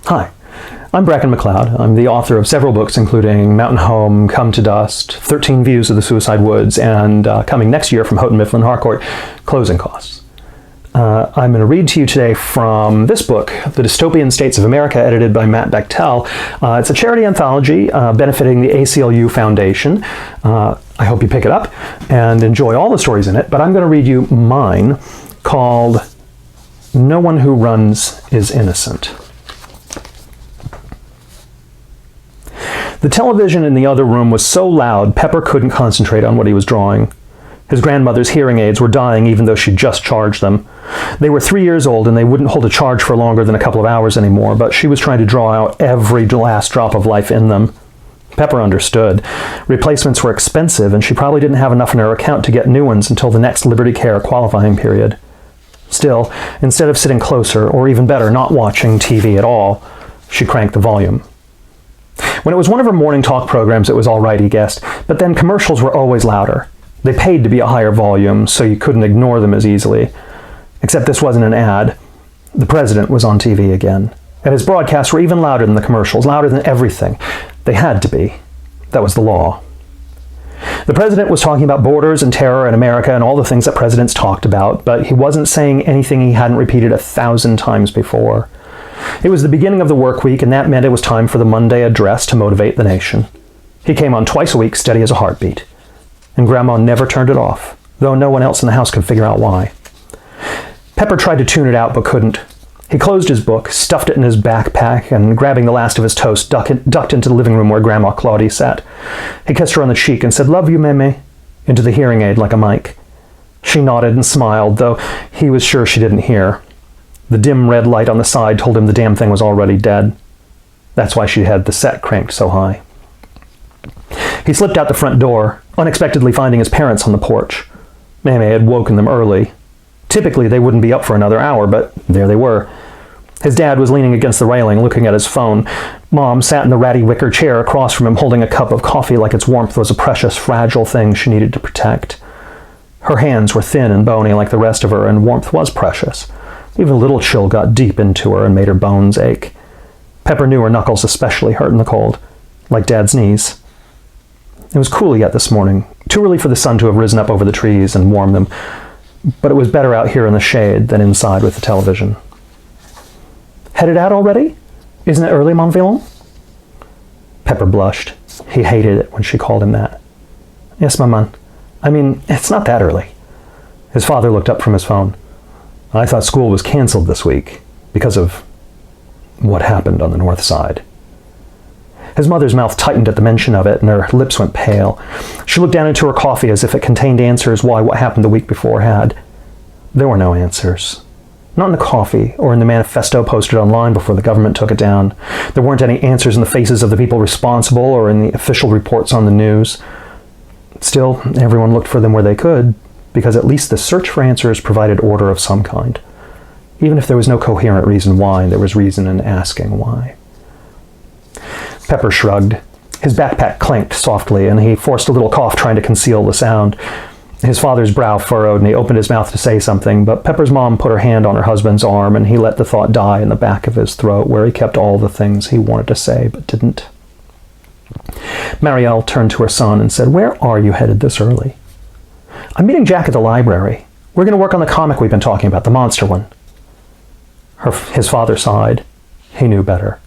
Hi, I'm Bracken MacLeod. I'm the author of several books, including Mountain Home, Come to Dust, 13 Views of the Suicide Woods, and coming next year from Houghton Mifflin Harcourt, Closing Costs. I'm going to read to you today from this book, The Dystopian States of America, edited by Matt Bechtel. It's a charity anthology benefiting the ACLU Foundation. I hope you pick it up and enjoy all the stories in it, but I'm going to read you mine, called No One Who Runs is Innocent. The television in the other room was so loud, Pepper couldn't concentrate on what he was drawing. His grandmother's hearing aids were dying even though she'd just charged them. They were 3 years old and they wouldn't hold a charge for longer than a couple of hours anymore, but she was trying to draw out every last drop of life in them. Pepper understood. Replacements were expensive and she probably didn't have enough in her account to get new ones until the next Liberty Care qualifying period. Still, instead of sitting closer, or even better, not watching TV at all, she cranked the volume. When it was one of her morning talk programs, it was all right, he guessed, but then commercials were always louder. They paid to be a higher volume, so you couldn't ignore them as easily. Except this wasn't an ad. The president was on TV again, and his broadcasts were even louder than the commercials, louder than everything. They had to be. That was the law. The president was talking about borders and terror in America and all the things that presidents talked about, but he wasn't saying anything he hadn't repeated 1,000 times before. It was the beginning of the work week, and that meant it was time for the Monday address to motivate the nation. He came on twice a week, steady as a heartbeat. And Grandma never turned it off, though no one else in the house could figure out why. Pepper tried to tune it out, but couldn't. He closed his book, stuffed it in his backpack, and grabbing the last of his toast, ducked into the living room where Grandma Claudie sat. He kissed her on the cheek and said, "Love you, Meme," into the hearing aid like a mic. She nodded and smiled, though he was sure she didn't hear. The dim red light on the side told him the damn thing was already dead. That's why she had the set cranked so high. He slipped out the front door, unexpectedly finding his parents on the porch. Meme had woken them early. Typically, they wouldn't be up for another hour, but there they were. His dad was leaning against the railing, looking at his phone. Mom sat in the ratty wicker chair across from him, holding a cup of coffee like its warmth was a precious, fragile thing she needed to protect. Her hands were thin and bony like the rest of her, and warmth was precious. Even a little chill got deep into her and made her bones ache. Pepper knew her knuckles especially hurt in the cold, like Dad's knees. It was cool yet this morning, too early for the sun to have risen up over the trees and warmed them, but it was better out here in the shade than inside with the television. "Headed out already? Isn't it early, Mon Villain?" Pepper blushed. He hated it when she called him that. "Yes, Maman. I mean, it's not that early." His father looked up from his phone. "I thought school was canceled this week because of what happened on the north side." His mother's mouth tightened at the mention of it, and her lips went pale. She looked down into her coffee as if it contained answers why what happened the week before had. There were no answers. Not in the coffee, or in the manifesto posted online before the government took it down. There weren't any answers in the faces of the people responsible, or in the official reports on the news. Still, everyone looked for them where they could, because at least the search for answers provided order of some kind. Even if there was no coherent reason why, there was reason in asking why. Pepper shrugged. His backpack clanked softly, and he forced a little cough trying to conceal the sound. His father's brow furrowed, and he opened his mouth to say something, but Pepper's mom put her hand on her husband's arm, and he let the thought die in the back of his throat, where he kept all the things he wanted to say, but didn't. Marielle turned to her son and said, "Where are you headed this early?" "I'm meeting Jack at the library. We're going to work on the comic we've been talking about, the monster one." His father sighed. He knew better.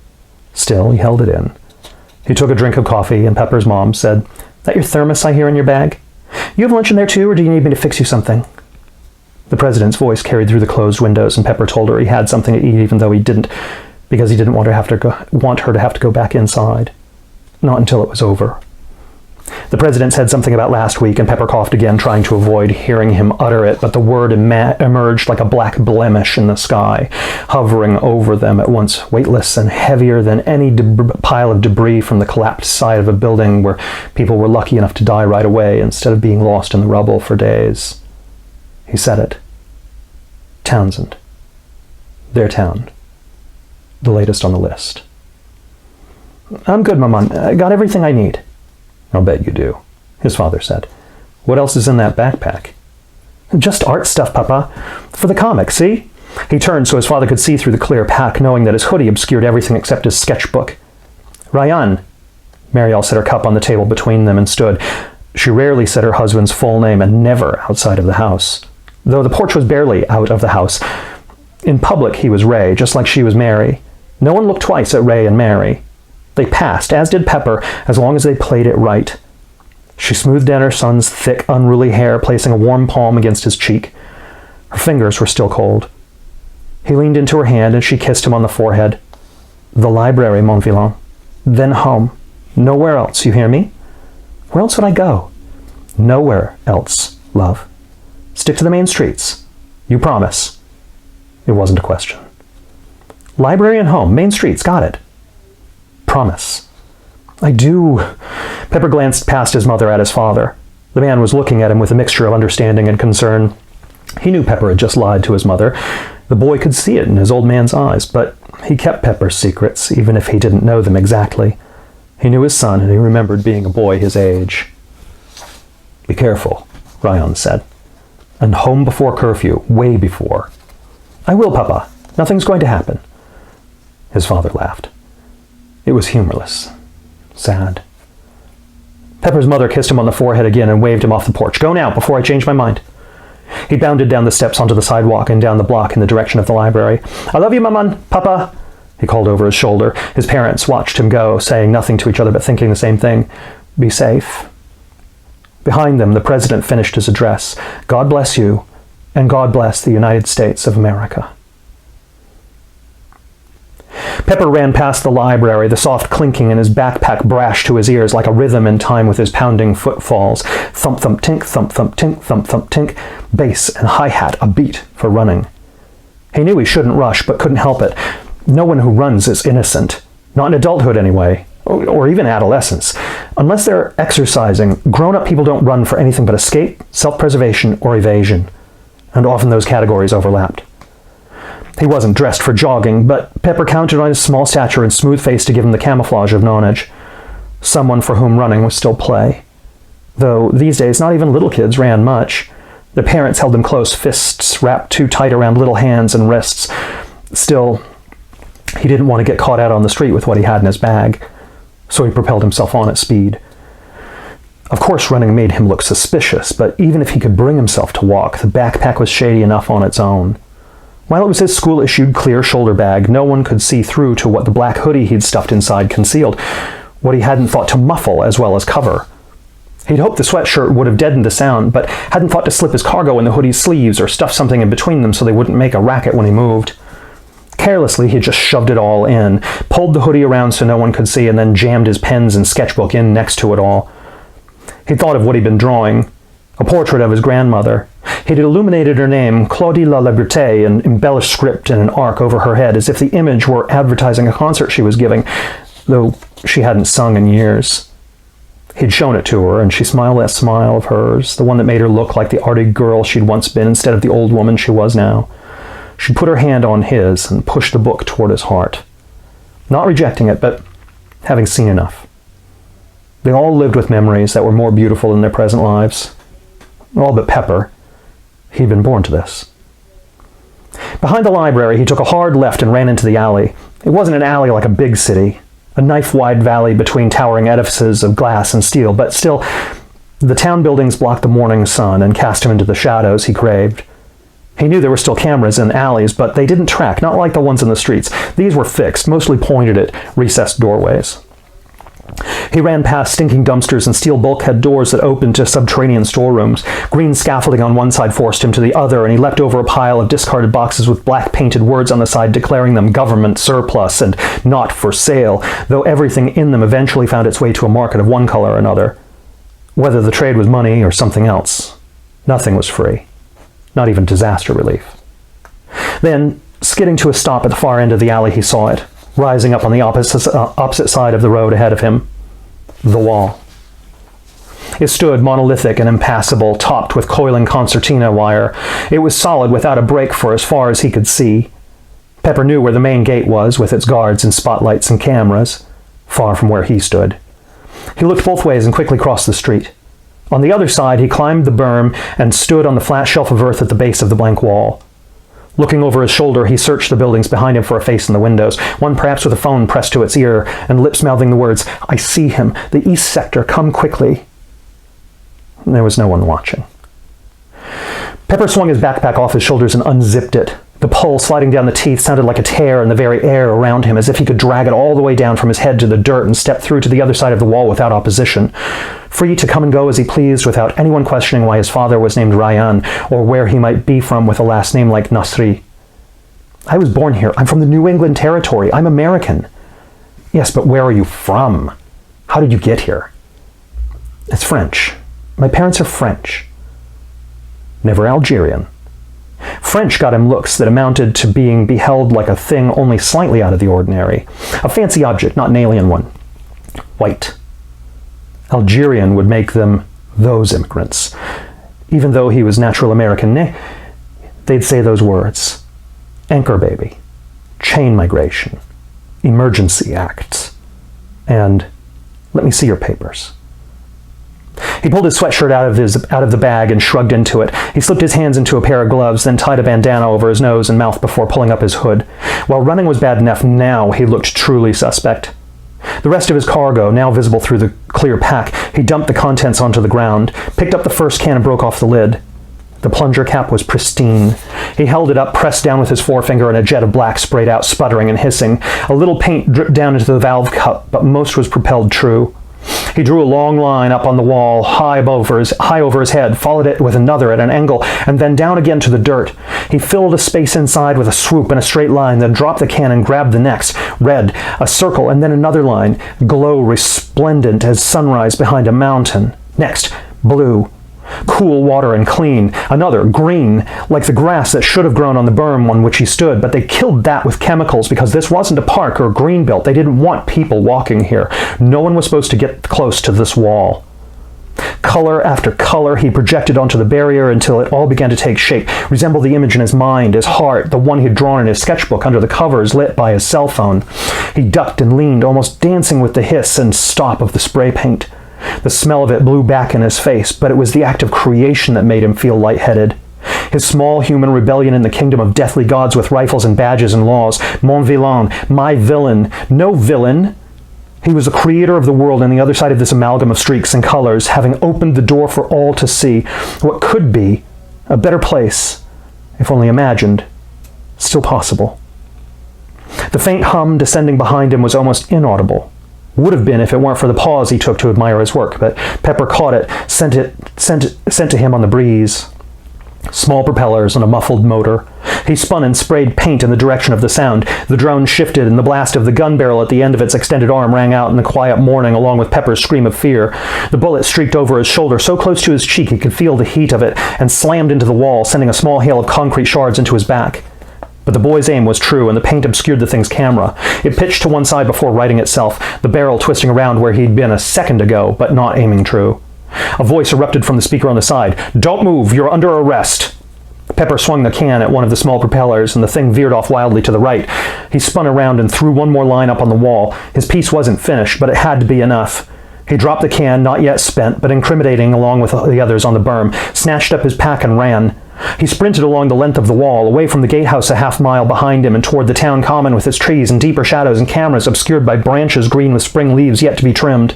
Still, he held it in. He took a drink of coffee, and Pepper's mom said, "That your thermos I hear in your bag? You have lunch in there too, or do you need me to fix you something?" The president's voice carried through the closed windows, and Pepper told her he had something to eat even though he didn't, because he didn't want her to have to go back inside. Not until it was over. The president said something about last week, and Pepper coughed again, trying to avoid hearing him utter it, but the word emerged like a black blemish in the sky, hovering over them at once, weightless and heavier than any pile of debris from the collapsed side of a building where people were lucky enough to die right away instead of being lost in the rubble for days. He said it. Townsend. Their town. The latest on the list. "I'm good, Maman. I got everything I need." "I'll bet you do," his father said. "What else is in that backpack?" "Just art stuff, Papa. For the comic, see? He turned so his father could see through the clear pack, knowing that his hoodie obscured everything except his sketchbook. "Ryan," Marielle set her cup on the table between them and stood. She rarely said her husband's full name, and never outside of the house, though the porch was barely out of the house. In public, he was Ray, just like she was Mary. No one looked twice at Ray and Mary. They passed, as did Pepper, as long as they played it right. She smoothed down her son's thick, unruly hair, placing a warm palm against his cheek. Her fingers were still cold. He leaned into her hand, and she kissed him on the forehead. "The library, mon vilain. Then home. Nowhere else, you hear me? Where else would I go?" "Nowhere else, love. Stick to the main streets. You promise?" It wasn't a question. "Library and home, main streets, got it." "Promise." "I do." Pepper glanced past his mother at his father. The man was looking at him with a mixture of understanding and concern. He knew Pepper had just lied to his mother. The boy could see it in his old man's eyes, but he kept Pepper's secrets, even if he didn't know them exactly. He knew his son, and he remembered being a boy his age. "Be careful," Ryan said. "And home before curfew, way before." "I will, Papa. Nothing's going to happen." His father laughed. It was humorless. Sad. Pepper's mother kissed him on the forehead again and waved him off the porch. "Go now, before I change my mind." He bounded down the steps onto the sidewalk and down the block in the direction of the library. "I love you, Maman, Papa," he called over his shoulder. His parents watched him go, saying nothing to each other but thinking the same thing. Be safe. Behind them, the president finished his address. "God bless you, and God bless the United States of America." Pepper ran past the library, the soft clinking in his backpack brashed to his ears like a rhythm in time with his pounding footfalls. Thump, thump, tink, thump, thump, tink, thump, thump, tink. Bass and hi-hat, a beat for running. He knew he shouldn't rush, but couldn't help it. No one who runs is innocent. Not in adulthood, anyway, or even adolescence. Unless they're exercising, grown-up people don't run for anything but escape, self-preservation, or evasion. And often those categories overlapped. He wasn't dressed for jogging, but Pepper counted on his small stature and smooth face to give him the camouflage of nonage. Someone for whom running was still play. Though these days not even little kids ran much. Their parents held them close, fists wrapped too tight around little hands and wrists. Still, he didn't want to get caught out on the street with what he had in his bag, so he propelled himself on at speed. Of course, running made him look suspicious, but even if he could bring himself to walk, the backpack was shady enough on its own. While it was his school-issued clear shoulder bag, no one could see through to what the black hoodie he'd stuffed inside concealed, what he hadn't thought to muffle as well as cover. He'd hoped the sweatshirt would have deadened the sound, but hadn't thought to slip his cargo in the hoodie's sleeves or stuff something in between them so they wouldn't make a racket when he moved. Carelessly, he just shoved it all in, pulled the hoodie around so no one could see, and then jammed his pens and sketchbook in next to it all. He'd thought of what he'd been drawing, a portrait of his grandmother. He'd illuminated her name, Claudie La Liberté, and embellished script in an arc over her head, as if the image were advertising a concert she was giving, though she hadn't sung in years. He'd shown it to her, and she smiled that smile of hers, the one that made her look like the arty girl she'd once been instead of the old woman she was now. She put her hand on his and pushed the book toward his heart. Not rejecting it, but having seen enough. They all lived with memories that were more beautiful than their present lives. All but Pepper. He'd been born to this. Behind the library, he took a hard left and ran into the alley. It wasn't an alley like a big city, a knife-wide valley between towering edifices of glass and steel, but still, the town buildings blocked the morning sun and cast him into the shadows he craved. He knew there were still cameras in alleys, but they didn't track, not like the ones in the streets. These were fixed, mostly pointed at recessed doorways. He ran past stinking dumpsters and steel bulkhead doors that opened to subterranean storerooms. Green scaffolding on one side forced him to the other, and he leapt over a pile of discarded boxes with black painted words on the side declaring them government surplus and not for sale, though everything in them eventually found its way to a market of one color or another. Whether the trade was money or something else, nothing was free. Not even disaster relief. Then, skidding to a stop at the far end of the alley, he saw it, rising up on the opposite side of the road ahead of him. The wall. It stood monolithic and impassable, topped with coiling concertina wire. It was solid without a break for as far as he could see. Pepper knew where the main gate was, with its guards and spotlights and cameras, far from where he stood. He looked both ways and quickly crossed the street. On the other side, he climbed the berm and stood on the flat shelf of earth at the base of the blank wall. Looking over his shoulder, he searched the buildings behind him for a face in the windows, one perhaps with a phone pressed to its ear, and lips mouthing the words, "I see him. The east sector. Come quickly." There was no one watching. Pepper swung his backpack off his shoulders and unzipped it. The pull sliding down the teeth sounded like a tear in the very air around him, as if he could drag it all the way down from his head to the dirt and step through to the other side of the wall without opposition, free to come and go as he pleased without anyone questioning why his father was named Ryan or where he might be from with a last name like Nasri. "I was born here. I'm from the New England Territory. I'm American." "Yes, but where are you from? How did you get here?" "It's French. My parents are French." "Never Algerian." French got him looks that amounted to being beheld like a thing only slightly out of the ordinary. A fancy object, not an alien one. White. Algerian would make them those immigrants. Even though he was natural American, they'd say those words. Anchor baby. Chain migration. Emergency acts. And let me see your papers. He pulled his sweatshirt out of the bag and shrugged into it. He slipped his hands into a pair of gloves, then tied a bandana over his nose and mouth before pulling up his hood. While running was bad enough, now he looked truly suspect. The rest of his cargo, now visible through the clear pack, he dumped the contents onto the ground, picked up the first can and broke off the lid. The plunger cap was pristine. He held it up, pressed down with his forefinger, and a jet of black sprayed out, sputtering and hissing. A little paint dripped down into the valve cup, but most was propelled true. He drew a long line up on the wall, high over his head, followed it with another at an angle, and then down again to the dirt. He filled a space inside with a swoop in a straight line, then dropped the can and grabbed the next. Red, a circle, and then another line, glow resplendent as sunrise behind a mountain. Next, blue. Cool water and clean. Another, green, like the grass that should have grown on the berm on which he stood, but they killed that with chemicals because this wasn't a park or a green belt. They didn't want people walking here. No one was supposed to get close to this wall. Color after color he projected onto the barrier until it all began to take shape, resemble the image in his mind, his heart, the one he'd drawn in his sketchbook under the covers lit by his cell phone. He ducked and leaned, almost dancing with the hiss and stop of the spray paint. The smell of it blew back in his face, but it was the act of creation that made him feel lightheaded. His small human rebellion in the kingdom of deathly gods with rifles and badges and laws. Mon vilain, my villain. No villain. He was the creator of the world on the other side of this amalgam of streaks and colors, having opened the door for all to see what could be a better place, if only imagined, still possible. The faint hum descending behind him was almost inaudible. Would have been if it weren't for the pause he took to admire his work, but Pepper caught it, sent to him on the breeze. Small propellers and a muffled motor. He spun and sprayed paint in the direction of the sound. The drone shifted, and the blast of the gun barrel at the end of its extended arm rang out in the quiet morning along with Pepper's scream of fear. The bullet streaked over his shoulder so close to his cheek he could feel the heat of it, and slammed into the wall, sending a small hail of concrete shards into his back. But the boy's aim was true, and the paint obscured the thing's camera. It pitched to one side before righting itself, the barrel twisting around where he'd been a second ago, but not aiming true. A voice erupted from the speaker on the side. "Don't move, you're under arrest." Pepper swung the can at one of the small propellers, and the thing veered off wildly to the right. He spun around and threw one more line up on the wall. His piece wasn't finished, but it had to be enough. He dropped the can, not yet spent, but incriminating along with the others on the berm, snatched up his pack and ran. He sprinted along the length of the wall, away from the gatehouse a half-mile behind him and toward the town common with its trees and deeper shadows and cameras obscured by branches green with spring leaves yet to be trimmed.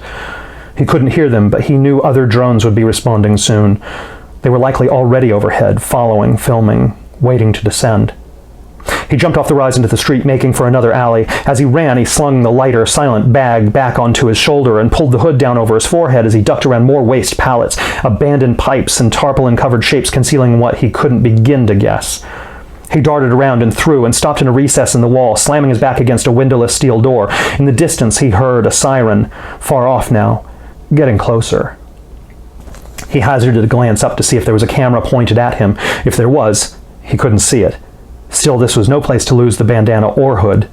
He couldn't hear them, but he knew other drones would be responding soon. They were likely already overhead, following, filming, waiting to descend. He jumped off the rise into the street, making for another alley. As he ran, he slung the lighter, silent bag back onto his shoulder and pulled the hood down over his forehead as he ducked around more waste pallets, abandoned pipes, and tarpaulin-covered shapes concealing what he couldn't begin to guess. He darted around and through and stopped in a recess in the wall, slamming his back against a windowless steel door. In the distance, he heard a siren, far off now, getting closer. He hazarded a glance up to see if there was a camera pointed at him. If there was, he couldn't see it. Still, this was no place to lose the bandana or hood.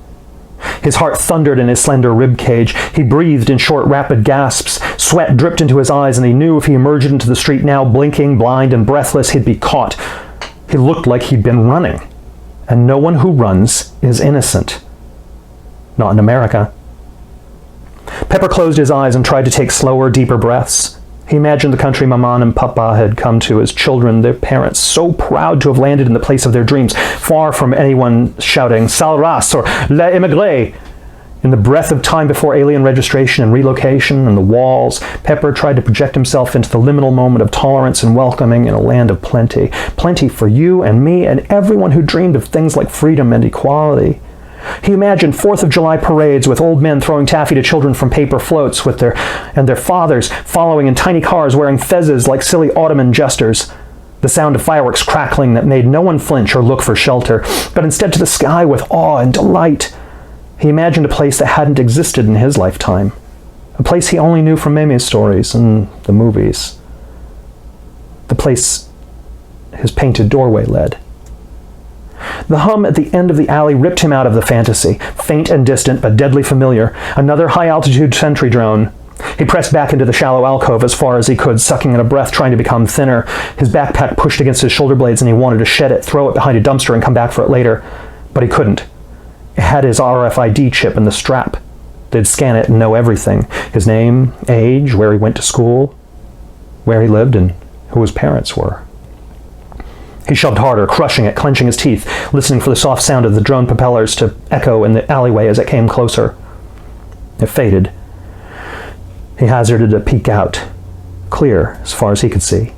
His heart thundered in his slender rib cage. He breathed in short, rapid gasps. Sweat dripped into his eyes, and he knew if he emerged into the street now, blinking, blind, and breathless, he'd be caught. He looked like he'd been running. And no one who runs is innocent. Not in America. Pepper closed his eyes and tried to take slower, deeper breaths. He imagined the country Maman and Papa had come to as children, their parents, so proud to have landed in the place of their dreams, far from anyone shouting, Sale race, or Les émigrés. In the breath of time before alien registration and relocation and the walls, Pepper tried to project himself into the liminal moment of tolerance and welcoming in a land of plenty. Plenty for you and me and everyone who dreamed of things like freedom and equality. He imagined 4th of July parades with old men throwing taffy to children from paper floats with their fathers following in tiny cars wearing fezzes like silly Ottoman jesters. The sound of fireworks crackling that made no one flinch or look for shelter, but instead to the sky with awe and delight. He imagined a place that hadn't existed in his lifetime. A place he only knew from Mimi's stories and the movies. The place his painted doorway led. The hum at the end of the alley ripped him out of the fantasy, faint and distant but deadly familiar, another high-altitude sentry drone. He pressed back into the shallow alcove as far as he could, sucking in a breath, trying to become thinner. His backpack pushed against his shoulder blades and he wanted to shed it, throw it behind a dumpster and come back for it later. But he couldn't. It had his RFID chip in the strap. They'd scan it and know everything. His name, age, where he went to school, where he lived, and who his parents were. He shoved harder, crushing it, clenching his teeth, listening for the soft sound of the drone propellers to echo in the alleyway as it came closer. It faded. He hazarded a peek out, clear as far as he could see.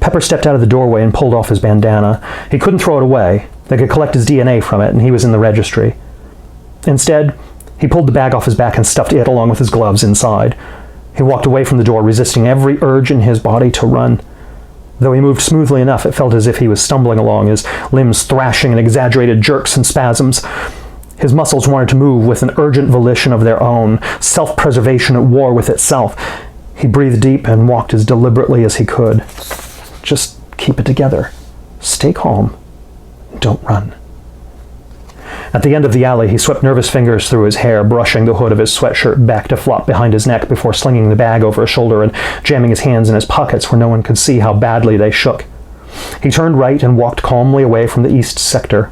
Pepper stepped out of the doorway and pulled off his bandana. He couldn't throw it away. They could collect his DNA from it, and he was in the registry. Instead, he pulled the bag off his back and stuffed it along with his gloves inside. He walked away from the door, resisting every urge in his body to run. Though he moved smoothly enough, it felt as if he was stumbling along, his limbs thrashing in exaggerated jerks and spasms. His muscles wanted to move with an urgent volition of their own, self-preservation at war with itself. He breathed deep and walked as deliberately as he could. Just keep it together. Stay calm. Don't run. At the end of the alley, he swept nervous fingers through his hair, brushing the hood of his sweatshirt back to flop behind his neck before slinging the bag over his shoulder and jamming his hands in his pockets where no one could see how badly they shook. He turned right and walked calmly away from the east sector.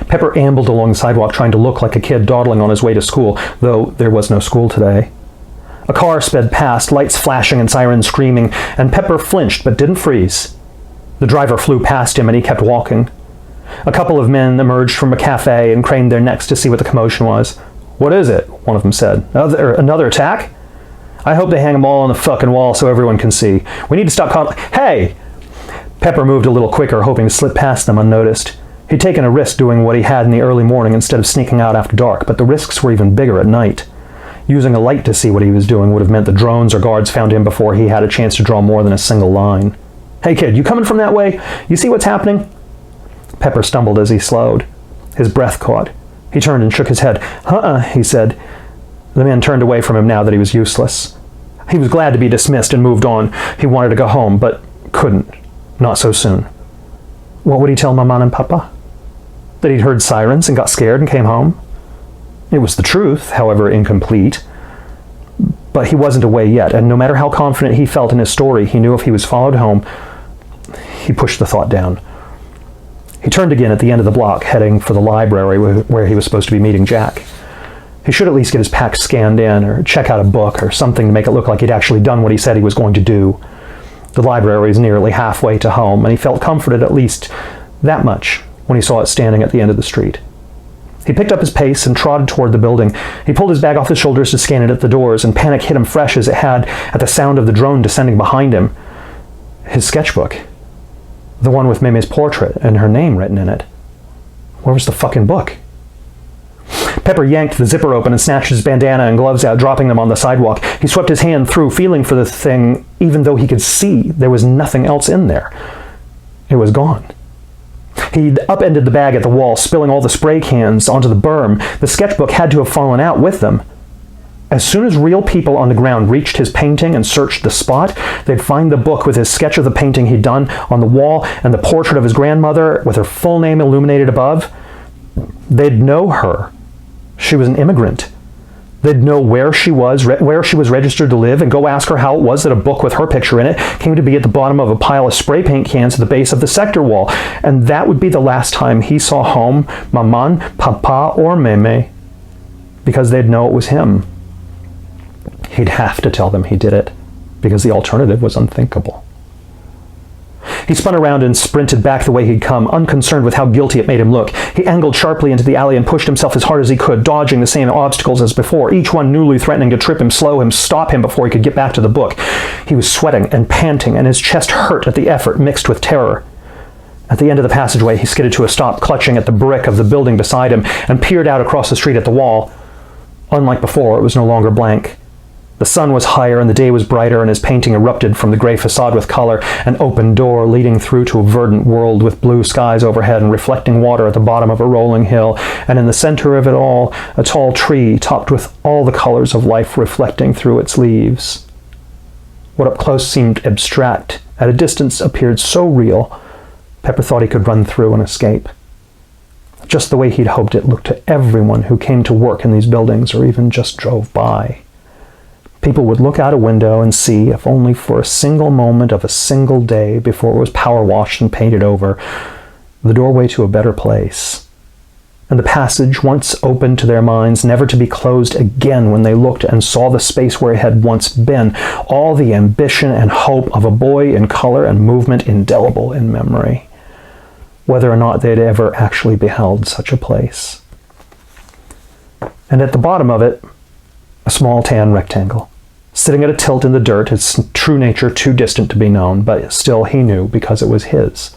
Pepper ambled along the sidewalk trying to look like a kid dawdling on his way to school, though there was no school today. A car sped past, lights flashing and sirens screaming, and Pepper flinched but didn't freeze. The driver flew past him and he kept walking. A couple of men emerged from a cafe and craned their necks to see what the commotion was. "What is it?" one of them said. Another attack? I hope they hang them all on the fucking wall so everyone can see. We need to stop calling. Hey! Pepper moved a little quicker, hoping to slip past them unnoticed. He'd taken a risk doing what he had in the early morning instead of sneaking out after dark, but the risks were even bigger at night. Using a light to see what he was doing would have meant the drones or guards found him before he had a chance to draw more than a single line. "Hey kid, you coming from that way? You see what's happening?" Pepper stumbled as he slowed. His breath caught. He turned and shook his head. He said. The man turned away from him now that he was useless. He was glad to be dismissed and moved on. He wanted to go home, but couldn't. Not so soon. What would he tell Maman and Papa? That he'd heard sirens and got scared and came home? It was the truth, however incomplete. But he wasn't away yet, and no matter how confident he felt in his story, he knew if he was followed home. He pushed the thought down. He turned again at the end of the block, heading for the library where he was supposed to be meeting Jack. He should at least get his pack scanned in, or check out a book, or something to make it look like he'd actually done what he said he was going to do. The library was nearly halfway to home, and he felt comforted at least that much when he saw it standing at the end of the street. He picked up his pace and trotted toward the building. He pulled his bag off his shoulders to scan it at the doors, and panic hit him fresh as it had at the sound of the drone descending behind him. His sketchbook. The one with Mimi's portrait and her name written in it. Where was the fucking book? Pepper yanked the zipper open and snatched his bandana and gloves out, dropping them on the sidewalk. He swept his hand through, feeling for the thing, even though he could see there was nothing else in there. It was gone. He'd upended the bag at the wall, spilling all the spray cans onto the berm. The sketchbook had to have fallen out with them. As soon as real people on the ground reached his painting and searched the spot, they'd find the book with his sketch of the painting he'd done on the wall and the portrait of his grandmother with her full name illuminated above. They'd know her. She was an immigrant. They'd know where she was registered to live, and go ask her how it was that a book with her picture in it came to be at the bottom of a pile of spray paint cans at the base of the sector wall. And that would be the last time he saw home, Maman, Papa, or Meme, because they'd know it was him. He'd have to tell them he did it. because the alternative was unthinkable. He spun around and sprinted back the way he'd come, unconcerned with how guilty it made him look. He angled sharply into the alley and pushed himself as hard as he could, dodging the same obstacles as before, each one newly threatening to trip him, slow him, stop him before he could get back to the book. He was sweating and panting, and his chest hurt at the effort mixed with terror. At the end of the passageway, he skidded to a stop, clutching at the brick of the building beside him, and peered out across the street at the wall. Unlike before, it was no longer blank. The sun was higher and the day was brighter, and his painting erupted from the gray facade with color, an open door leading through to a verdant world with blue skies overhead and reflecting water at the bottom of a rolling hill, and in the center of it all, a tall tree topped with all the colors of life reflecting through its leaves. What up close seemed abstract, at a distance appeared so real, Pepper thought he could run through and escape. Just the way he'd hoped it looked to everyone who came to work in these buildings or even just drove by. People would look out a window and see, if only for a single moment of a single day before it was power washed and painted over, the doorway to a better place. And the passage, once opened to their minds, never to be closed again when they looked and saw the space where it had once been, all the ambition and hope of a boy in color and movement indelible in memory, whether or not they'd ever actually beheld such a place. And at the bottom of it, a small tan rectangle, sitting at a tilt in the dirt, its true nature too distant to be known, but still he knew because it was his.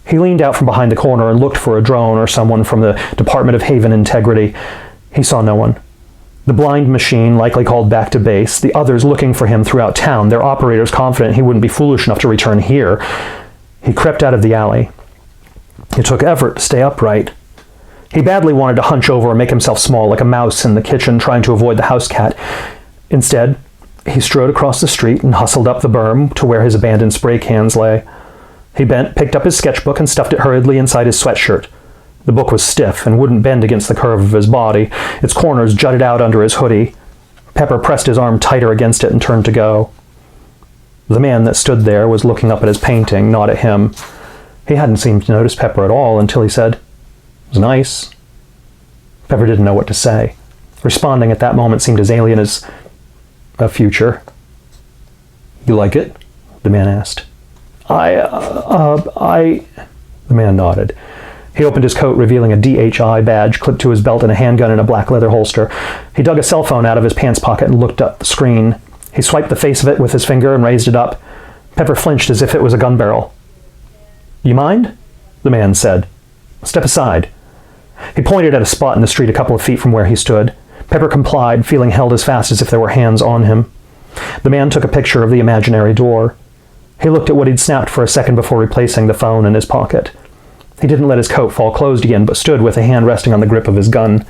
He leaned out from behind the corner and looked for a drone or someone from the Department of Haven Integrity. He saw no one. The blind machine likely called back to base, the others looking for him throughout town, their operators confident he wouldn't be foolish enough to return here. He crept out of the alley. It took effort to stay upright. He badly wanted to hunch over and make himself small like a mouse in the kitchen trying to avoid the house cat. Instead, he strode across the street and hustled up the berm to where his abandoned spray cans lay. He bent, picked up his sketchbook, and stuffed it hurriedly inside his sweatshirt. The book was stiff and wouldn't bend against the curve of his body. Its corners jutted out under his hoodie. Pepper pressed his arm tighter against it and turned to go. The man that stood there was looking up at his painting, not at him. He hadn't seemed to notice Pepper at all until he said, "It was nice." Pepper didn't know what to say. Responding at that moment seemed as alien as a future. "You like it?" the man asked. The man nodded. He opened his coat, revealing a DHI badge clipped to his belt and a handgun in a black leather holster. He dug a cell phone out of his pants pocket and looked up the screen. He swiped the face of it with his finger and raised it up. Pepper flinched as if it was a gun barrel. "You mind?" the man said. "Step aside." He pointed at a spot in the street a couple of feet from where he stood. Pepper complied, feeling held as fast as if there were hands on him. The man took a picture of the imaginary door. He looked at what he'd snapped for a second before replacing the phone in his pocket. He didn't let his coat fall closed again, but stood with a hand resting on the grip of his gun.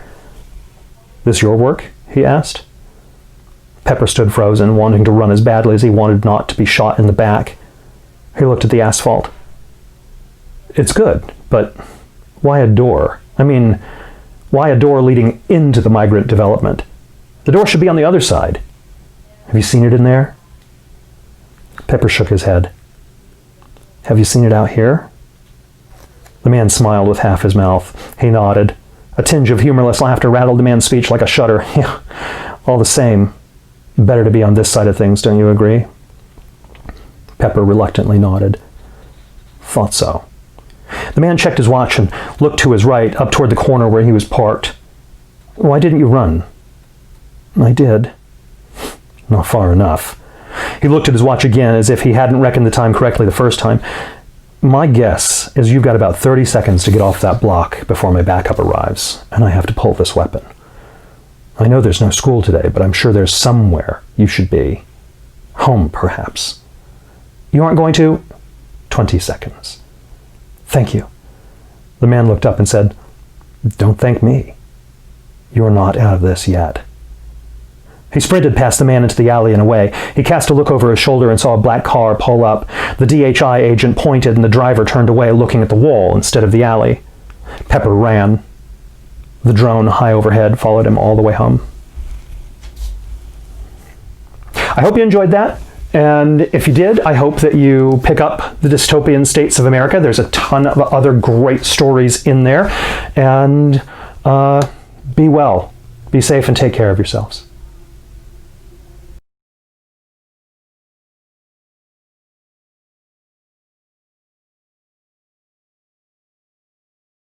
"This your work?" he asked. Pepper stood frozen, wanting to run as badly as he wanted not to be shot in the back. He looked at the asphalt. "It's good, but why a door? I mean, why a door leading into the migrant development? The door should be on the other side. Have you seen it in there?" Pepper shook his head. "Have you seen it out here?" The man smiled with half his mouth. He nodded. A tinge of humorless laughter rattled the man's speech like a shudder. "Yeah, all the same, better to be on this side of things, don't you agree?" Pepper reluctantly nodded. "Thought so." The man checked his watch and looked to his right, up toward the corner where he was parked. "Why didn't you run?" "I did." "Not far enough." He looked at his watch again as if he hadn't reckoned the time correctly the first time. "My guess is you've got about 30 seconds to get off that block before my backup arrives, and I have to pull this weapon. I know there's no school today, but I'm sure there's somewhere you should be. Home, perhaps. You aren't going to?" 20 seconds. "Thank you." The man looked up and said, "Don't thank me. You're not out of this yet." He sprinted past the man into the alley and away. He cast a look over his shoulder and saw a black car pull up. The DHI agent pointed and the driver turned away, looking at the wall instead of the alley. Pepper ran. The drone high overhead followed him all the way home. I hope you enjoyed that. And if you did, I hope that you pick up The Dystopian States of America. There's a ton of other great stories in there. And be well, be safe, and take care of yourselves.